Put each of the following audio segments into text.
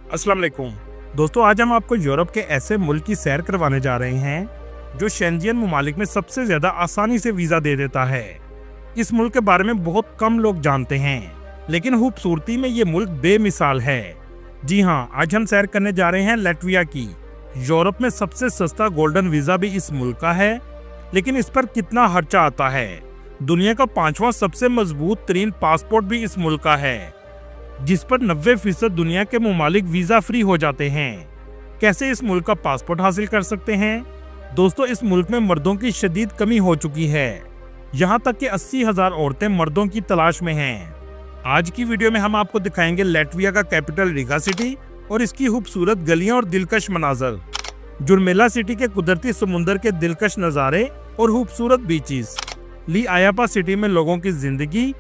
अस्सलाम वालेकुम दोस्तों, आज हम आपको यूरोप के ऐसे मुल्क की सैर करवाने जा रहे हैं जो शेंजियन मुमालिक में सबसे ज्यादा आसानी से वीजा दे देता है। इस मुल्क के बारे में बहुत कम लोग जानते हैं, लेकिन खूबसूरती में ये मुल्क बेमिसाल है। जी हाँ, आज हम सैर करने जा रहे हैं लातविया की। यूरोप में सबसे सस्ता गोल्डन वीजा भी इस मुल्क का है, लेकिन इस पर कितना खर्चा आता है। दुनिया का 5वां सबसे मजबूत तरीन पासपोर्ट भी इस मुल्क का है, जिस पर 90% दुनिया के मुमालिक वीजा फ्री हो जाते हैं। कैसे इस मुल्क का पासपोर्ट हासिल कर सकते हैं? दोस्तों, इस मुल्क में मर्दों की शदीद कमी हो चुकी है। यहाँ तक कि 80,000 औरतें मर्दों की तलाश में हैं। आज की वीडियो में हम आपको दिखाएंगे लातविया का कैपिटल रिगा सिटी और इसकी खूबसूरत गलियां और दिलकश मनाजर, जुर्मेला सिटी के कुदरती समुंदर के दिलकश नज़ारे और खूबसूरत बीचेस, लिआयापा सिटी में लोगों की जिंदगी,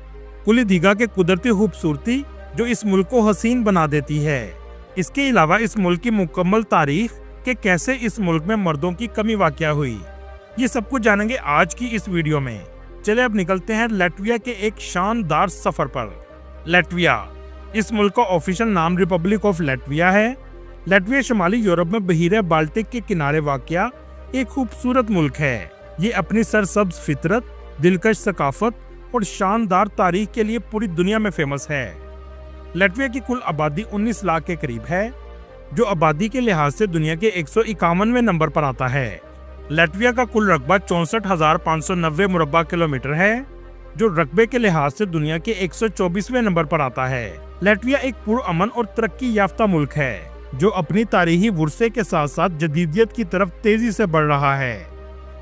कुलीदिगा के कुदरती खूबसूरती जो इस मुल्क को हसीन बना देती है। इसके अलावा इस मुल्क की मुकम्मल तारीख के कैसे इस मुल्क में मर्दों की कमी वाक़या हुई, ये सब कुछ जानेंगे आज की इस वीडियो में। चले अब निकलते हैं लातविया के एक शानदार सफर पर। लातविया, इस मुल्क का ऑफिशियल नाम रिपब्लिक ऑफ लातविया है। लातविया शुमाली यूरोप में बहीरे बाल्टिक के किनारे वाक़या एक खूबसूरत मुल्क है। ये अपनी सरसब्ज फितरत, दिलकश सकाफत और शानदार तारीख के लिए पूरी दुनिया में फेमस है। लातविया की कुल आबादी 19 लाख के करीब है, जो आबादी के लिहाज से दुनिया के 151वें नंबर पर आता है। लातविया का कुल रकबा 64,590 मुरब्बा किलोमीटर है, जो रकबे के लिहाज से दुनिया के 124वें नंबर पर आता है। लातविया एक पुरअमन और तरक्की याफ्ता मुल्क है, जो अपनी तारीखी वुरसे के साथ साथ जदीदियत की तरफ तेजी से बढ़ रहा है।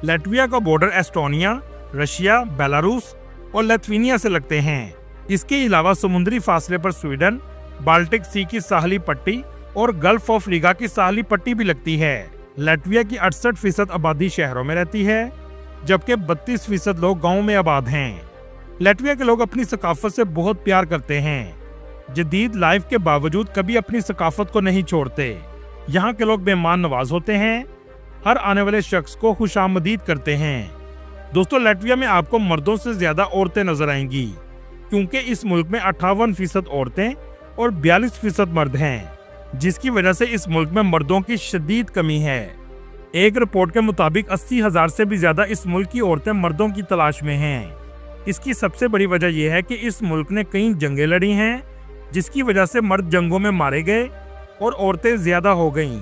लातविया का बॉर्डर एस्टोनिया, रशिया, बेलारूस और लिथुआनिया से लगते हैं। इसके अलावा समुद्री फासले पर स्वीडन, बाल्टिक सी की साहली पट्टी और गल्फ ऑफ रिगा की साहली पट्टी भी लगती है। लातविया की 68% आबादी शहरों में रहती है, जबकि 32% लोग गाँव में आबाद हैं। लातविया के लोग अपनी सकाफत से बहुत प्यार करते हैं। जदीद लाइफ के बावजूद कभी अपनी सकाफत को नहीं छोड़ते। यहाँ के लोग मेहमान नवाज होते हैं, हर आने वाले शख्स को खुशामदीद करते हैं। दोस्तों, लातविया में आपको मर्दों से ज्यादा औरतें नजर आएंगी, क्योंकि इस मुल्क में 58% औरतें और 42% मर्द हैं, जिसकी वजह से इस मुल्क में मर्दों की शदीद कमी है। एक रिपोर्ट के मुताबिक 80,000 से भी ज्यादा इस मुल्क की औरतें मर्दों की तलाश में हैं। इसकी सबसे बड़ी वजह यह है कि इस मुल्क ने कई जंगें लड़ी हैं, जिसकी वजह से मर्द जंगों में मारे गए और औरतें ज्यादा हो गईं,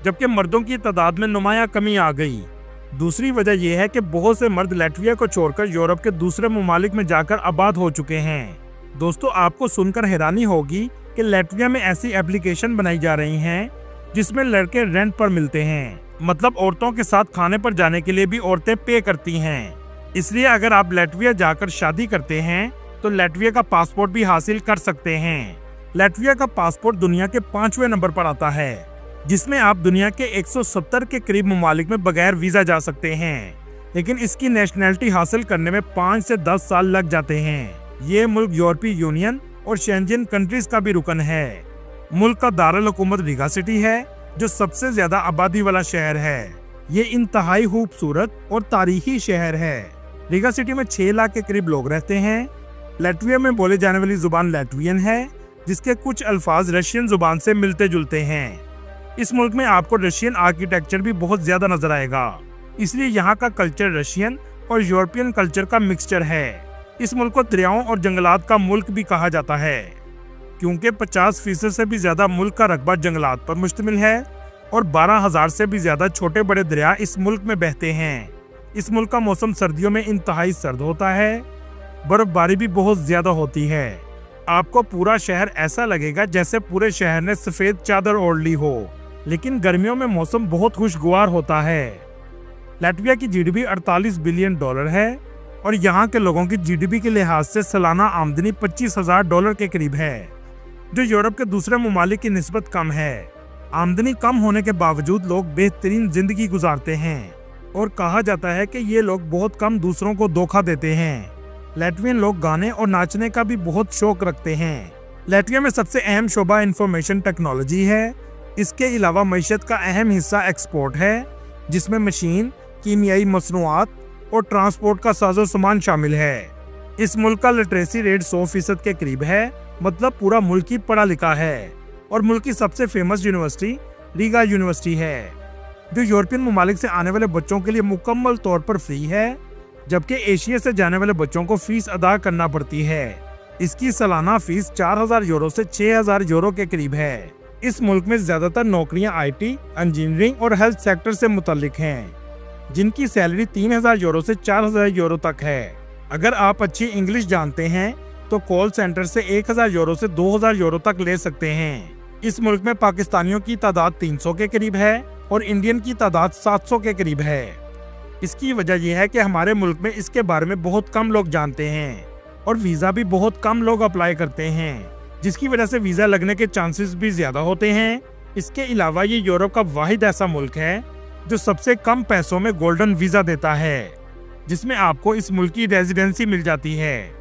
जबकि मर्दों की तादाद में नुमायां कमी आ गई। दूसरी वजह यह है कि बहुत से मर्द लातविया को छोड़कर यूरोप के दूसरे मुमालिक में जाकर आबाद हो चुके हैं। दोस्तों, आपको सुनकर हैरानी होगी कि लातविया में ऐसी एप्लीकेशन बनाई जा रही हैं जिसमें लड़के रेंट पर मिलते हैं, मतलब औरतों के साथ खाने पर जाने के लिए भी औरतें पे करती हैं। इसलिए अगर आप लातविया जाकर शादी करते हैं तो लातविया का पासपोर्ट भी हासिल कर सकते हैं। लातविया का पासपोर्ट दुनिया के 5वें नंबर पर आता है, जिसमें आप दुनिया के 170 के करीब मुमालिक में बगैर वीजा जा सकते हैं, लेकिन इसकी नेशनैलिटी हासिल करने में 5 से 10 साल लग जाते हैं। ये मुल्क यूरोपीय यूनियन और शेंजियन कंट्रीज का भी रुकन है। मुल्क का दारुल हुकूमत रिगा सिटी है, जो सबसे ज्यादा आबादी वाला शहर है। ये इंतहाई खूबसूरत और तारीखी शहर है। रिगा सिटी में 6 लाख के करीब लोग रहते हैं। लातविया में बोले जाने वाली जुबान लातवियन है, जिसके कुछ अल्फाज रशियन जुबान से मिलते जुलते हैं। इस मुल्क में आपको रशियन आर्किटेक्चर भी बहुत ज्यादा नजर आएगा, इसलिए यहाँ का कल्चर रशियन और यूरोपियन कल्चर का मिक्सचर है। इस मुल्क को दरियाओं और जंगलात का मुल्क भी कहा जाता है, क्योंकि 50% से भी ज्यादा मुल्क का रकबा जंगलात पर मुश्तमिल है और 12,000 से भी ज्यादा छोटे बड़े दरिया इस मुल्क में बहते हैं। इस मुल्क का मौसम सर्दियों में इंतहाई सर्द होता है, बर्फबारी भी बहुत ज्यादा होती है। आपको पूरा शहर ऐसा लगेगा जैसे पूरे शहर ने सफेद चादर ओढ़ ली हो, लेकिन गर्मियों में मौसम बहुत खुशगवार होता है। लातविया की जीडीपी 48 बिलियन डॉलर है और यहाँ के लोगों की जीडीपी के लिहाज से सालाना आमदनी $25,000 के करीब है, जो यूरोप के दूसरे मुमालिक की निस्बत कम है। आमदनी कम होने के बावजूद लोग बेहतरीन जिंदगी गुजारते हैं और कहा जाता है कि ये लोग बहुत कम दूसरों को धोखा देते हैं। लातवियन लोग गाने और नाचने का भी बहुत शौक रखते हैं। लातविया में सबसे अहम शोबा इंफॉर्मेशन टेक्नोलॉजी है। इसके अलावा मईशत का अहम हिस्सा एक्सपोर्ट है, जिसमें मशीन, कीमियाई मसनूआत और ट्रांसपोर्ट का साजो सामान शामिल है। इस मुल्क का लिटरेसी रेट 100% के करीब है, मतलब पूरा मुल्क ही पढ़ा लिखा है। और मुल्क की सबसे फेमस यूनिवर्सिटी रीगा यूनिवर्सिटी है, जो यूरोपियन ममालिक से आने वाले बच्चों के लिए मुकम्मल तौर पर फ्री है, जबकि एशिया से जाने वाले बच्चों को फीस अदा करना पड़ती है। इसकी सालाना फीस 4000 यूरो से 6000 यूरो के करीब है। इस मुल्क में ज्यादातर नौकरियां IT, इंजीनियरिंग और हेल्थ सेक्टर से मुताल्लिक हैं, जिनकी सैलरी 3000 यूरो से 4000 यूरो तक है। अगर आप अच्छी इंग्लिश जानते हैं तो कॉल सेंटर से 1000 यूरो से 2000 यूरो तक ले सकते हैं। इस मुल्क में पाकिस्तानियों की तादाद 300 के करीब है और इंडियन की तादाद 700 के करीब है। इसकी वजह यह है कि हमारे मुल्क में इसके बारे में बहुत कम लोग जानते हैं और वीज़ा भी बहुत कम लोग अप्लाई करते हैं, जिसकी वजह से वीज़ा लगने के चांसेस भी ज़्यादा होते हैं। इसके अलावा ये यूरोप का वाहिद ऐसा मुल्क है जो सबसे कम पैसों में गोल्डन वीज़ा देता है, जिसमें आपको इस मुल्क की रेजिडेंसी मिल जाती है।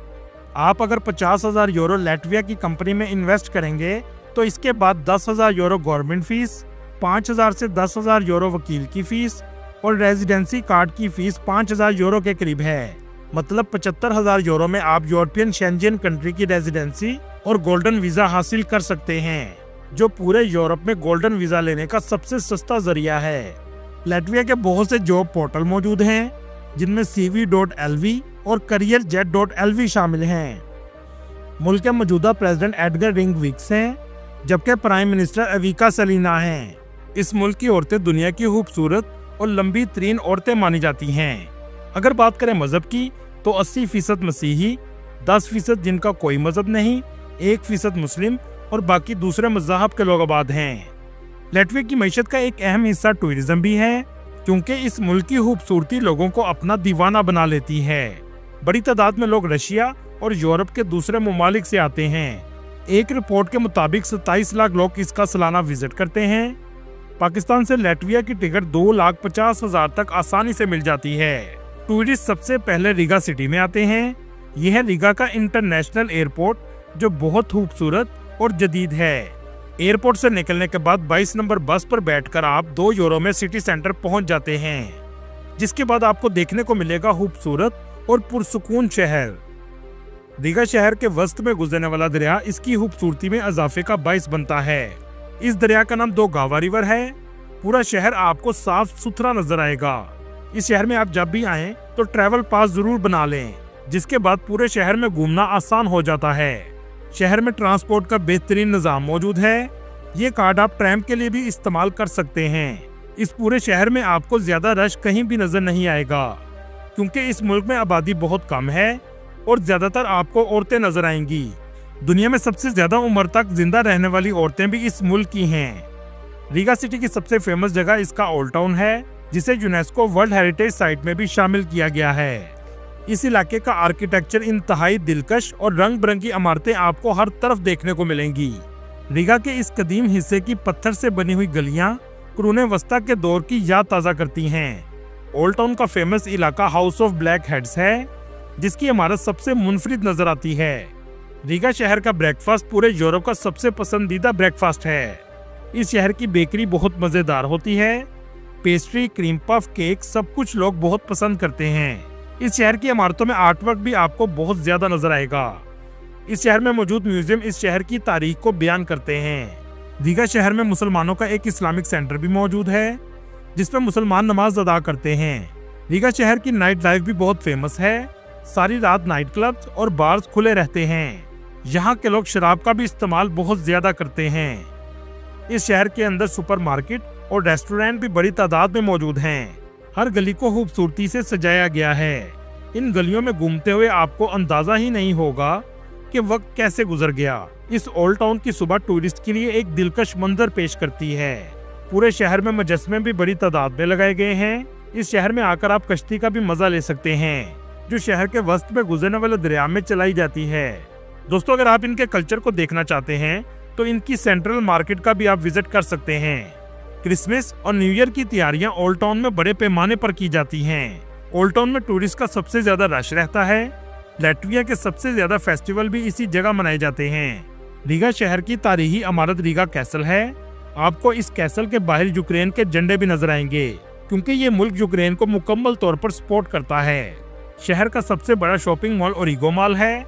आप अगर 50,000 यूरो लैटविया की कंपनी में इन्वेस्ट करेंगे तो इसके बाद 10,000 यूरो गवर्नमेंट फीस, 5,000 से 10,000 यूरो वकील की फीस और रेजिडेंसी कार्ड की फीस 5,000 यूरो के करीब है। मतलब 75,000 यूरो में आप यूरोपियन शेंजन कंट्री की रेजिडेंसी और गोल्डन वीज़ा हासिल कर सकते हैं, जो पूरे यूरोप में गोल्डन वीज़ा लेने का सबसे सस्ता जरिया है। लैटविया के बहुत से जॉब पोर्टल मौजूद हैं, जिनमें CV.LV और careerjet.lv शामिल हैं। मुल्क के मौजूदा प्रेसिडेंट एडगर रिंगविक्स हैं, जबकि प्राइम मिनिस्टर अविका सलीना हैं। इस मुल्क की औरतें दुनिया की खूबसूरत और लंबी तरीन औरतें मानी जाती हैं। अगर बात करें मजहब की तो 80% मसीही, 10% जिनका कोई मजहब नहीं, 1% मुस्लिम और बाकी दूसरे मज़हब के लोग आबाद हैं। लैटविया की मईशत का एक अहम हिस्सा टूरिज्म भी है, क्योंकि इस मुल्क की खूबसूरती लोगों को अपना दीवाना बना लेती है। बड़ी तादाद में लोग रशिया और यूरोप के दूसरे ममालिक से आते हैं। एक रिपोर्ट के मुताबिक 27 लाख लोग इसका सालाना विजिट करते हैं। पाकिस्तान से लैटविया की टिकट 2,50,000 तक आसानी से मिल जाती है। टूरिस्ट सबसे पहले रीगा सिटी में आते हैं। यह है रीगा का इंटरनेशनल एयरपोर्ट, जो बहुत खूबसूरत और जदीद है। एयरपोर्ट से निकलने के बाद 22 नंबर बस पर बैठकर आप 2 यूरो में सिटी सेंटर पहुंच जाते हैं, जिसके बाद आपको देखने को मिलेगा खूबसूरत और पुरसुकून शहर। रीगा शहर के वस्त में गुजरने वाला दरिया इसकी खूबसूरती में इजाफे का बाइस बनता है। इस दरिया का नाम दोगावा रिवर है। पूरा शहर आपको साफ सुथरा नजर आएगा। इस शहर में आप जब भी आएं तो ट्रैवल पास जरूर बना लें, जिसके बाद पूरे शहर में घूमना आसान हो जाता है। शहर में ट्रांसपोर्ट का बेहतरीन निज़ाम मौजूद है। ये कार्ड आप ट्रैम के लिए भी इस्तेमाल कर सकते हैं। इस पूरे शहर में आपको ज्यादा रश कहीं भी नजर नहीं आएगा, क्योंकि इस मुल्क में आबादी बहुत कम है और ज्यादातर आपको औरतें नजर आएंगी। दुनिया में सबसे ज्यादा उम्र तक जिंदा रहने वाली औरतें भी इस मुल्क की हैं। रीगा सिटी की सबसे फेमस जगह इसका ओल्ड टाउन है, जिसे यूनेस्को वर्ल्ड हेरिटेज साइट में भी शामिल किया गया है। इस इलाके का आर्किटेक्चर इंतहाई दिलकश और रंग बिरंगी इमारतें आपको हर तरफ देखने को मिलेंगी। रीगा के इस कदीम हिस्से की पत्थर से बनी हुई गलियां कुरून वस्ता के दौर की याद ताज़ा करती हैं। ओल्ड टाउन का फेमस इलाका हाउस ऑफ ब्लैक हेड्स है, जिसकी इमारत सबसे मुनफरिद नजर आती है। रीगा शहर का ब्रेकफास्ट पूरे यूरोप का सबसे पसंदीदा ब्रेकफास्ट है। इस शहर की बेकरी बहुत मजेदार होती है। पेस्ट्री, क्रीम पफ, केक सब कुछ लोग बहुत पसंद करते हैं। इस शहर की इमारतों में आर्ट वर्क भी आपको बहुत ज्यादा नजर आएगा। इस शहर में मौजूद म्यूजियम इस शहर की तारीख को बयान करते हैं। रीगा शहर में मुसलमानों का एक इस्लामिक सेंटर भी मौजूद है, जिसमें मुसलमान नमाज अदा करते हैं। रीगा शहर की नाइट लाइफ भी बहुत फेमस है। सारी रात नाइट क्लब्स और बार्स खुले रहते हैं। यहाँ के लोग शराब का भी इस्तेमाल बहुत ज्यादा करते हैं। इस शहर के अंदर सुपरमार्केट और रेस्टोरेंट भी बड़ी तादाद में मौजूद हैं। हर गली को खूबसूरती से सजाया गया है। इन गलियों में घूमते हुए आपको अंदाजा ही नहीं होगा कि वक्त कैसे गुजर गया। इस ओल्ड टाउन की सुबह टूरिस्ट के लिए एक दिलकश मंजर पेश करती है। पूरे शहर में मुजस्समे भी बड़ी तादाद में लगाए गए हैं। इस शहर में आकर आप कश्ती का भी मजा ले सकते हैं, जो शहर के वस्त में गुजरने वाले दरिया में चलाई जाती है। दोस्तों, अगर आप इनके कल्चर को देखना चाहते हैं तो इनकी सेंट्रल मार्केट का भी आप विजिट कर सकते हैं। क्रिसमस और न्यू ईयर की तैयारियां ओल्ड टाउन में बड़े पैमाने पर की जाती हैं। ओल्ड टाउन में टूरिस्ट का सबसे ज्यादा रश रहता है। लैटविया के सबसे ज्यादा फेस्टिवल भी इसी जगह मनाए जाते हैं। रीगा शहर की तारीखी इमारत रीगा कैसल है। आपको इस कैसल के बाहर यूक्रेन के झंडे भी नजर आएंगे, क्योंकि ये मुल्क यूक्रेन को मुकम्मल तौर पर सपोर्ट करता है। शहर का सबसे बड़ा शॉपिंग मॉल ओरिगो मॉल है,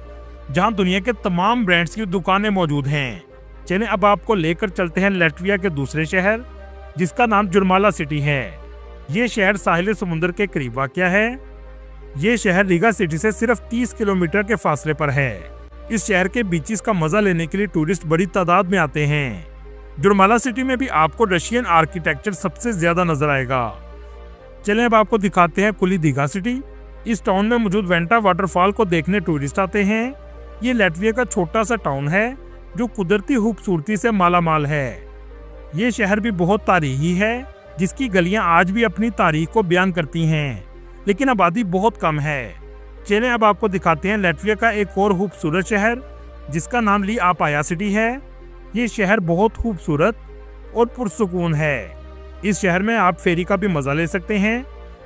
जहां दुनिया के तमाम ब्रांड्स की दुकानें मौजूद हैं। चलिए अब आपको लेकर चलते हैं लैटविया के दूसरे शहर, जिसका नाम जुर्माला सिटी है। ये शहर साहिल समुद्र के करीब वाक़ है। ये शहर रीगा सिटी से सिर्फ 30 किलोमीटर के फासले पर है। इस शहर के बीचेस का मजा लेने के लिए टूरिस्ट बड़ी तादाद में आते हैं। जुर्माला सिटी में भी आपको रशियन आर्किटेक्चर सबसे ज्यादा नजर आएगा। चलें अब आपको दिखाते हैं कुली दीघा सिटी। इस टाउन में मौजूद वेंटा वाटरफॉल को देखने टूरिस्ट आते हैं। ये लैटविया का छोटा सा टाउन है जो कुदरती खूबसूरती से माला माल है। ये शहर भी बहुत तारीखी है, जिसकी गलियां आज भी अपनी तारीख को बयान करती हैं, लेकिन आबादी बहुत कम है। चलें अब आपको दिखाते हैं लैटविया का एक और खूबसूरत शहर, जिसका नाम ली आपाया सिटी है। ये शहर बहुत खूबसूरत और पुरसुकून है। इस शहर में आप फेरी का भी मजा ले सकते हैं,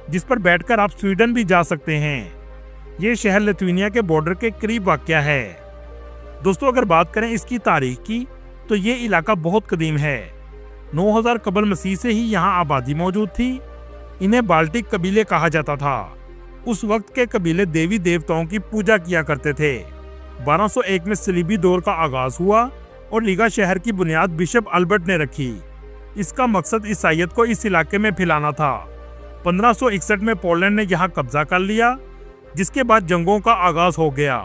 जिस पर बैठकर आप स्वीडन भी जा सकते हैं। ये शहर लिथुआनिया के बॉर्डर के करीब वाक़या है। दोस्तों अगर बात करें इसकी तारीख की, तो ये इलाका बहुत कदीम है। 9000 कबल मसीह से ही यहाँ आबादी मौजूद थी। इन्हें बाल्टिक कबीले कहा जाता था। उस वक्त के कबीले देवी देवताओं की पूजा किया करते थे। 1201 में सलीबी दौर का आगाज हुआ और रीगा शहर की बुनियाद बिशप अल्बर्ट ने रखी। इसका मकसद ईसाईयत को इस इलाके में फैलाना था। 1561 में पोलैंड ने यहाँ कब्जा कर लिया, जिसके बाद जंगों का आगाज हो गया।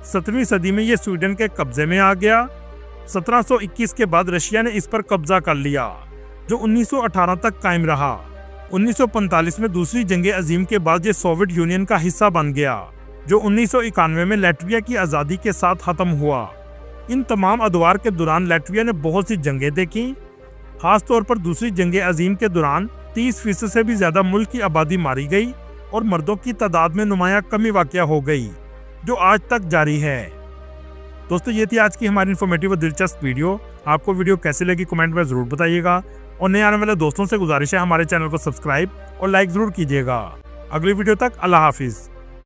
17वीं सदी में यह स्वीडन के कब्जे में आ गया। 1721 के बाद रशिया ने इस पर कब्जा कर लिया, जो 1918 तक कायम रहा। 1945 में दूसरी जंग अजीम के बाद ये सोवियत यूनियन का हिस्सा बन गया, जो 1991 में लैटविया की आज़ादी के साथ खत्म हुआ। इन तमाम अदवार के दौरान लैटविया ने बहुत सी जंगें देखी। खास तौर पर दूसरी जंग अजीम के दौरान 30% से भी ज्यादा मुल्क की आबादी मारी गई और मर्दों की तादाद में नुमाया कमी वाक़या हो गई, जो आज तक जारी है। दोस्तों ये थी आज की हमारी इन्फॉर्मेटिव और दिलचस्प वीडियो। आपको वीडियो कैसे लगी कमेंट में जरूर बताइएगा, और नए आने वाले दोस्तों से गुजारिश है हमारे चैनल को सब्सक्राइब और लाइक जरूर कीजिएगा। अगली वीडियो तक अल्लाह हाफिज।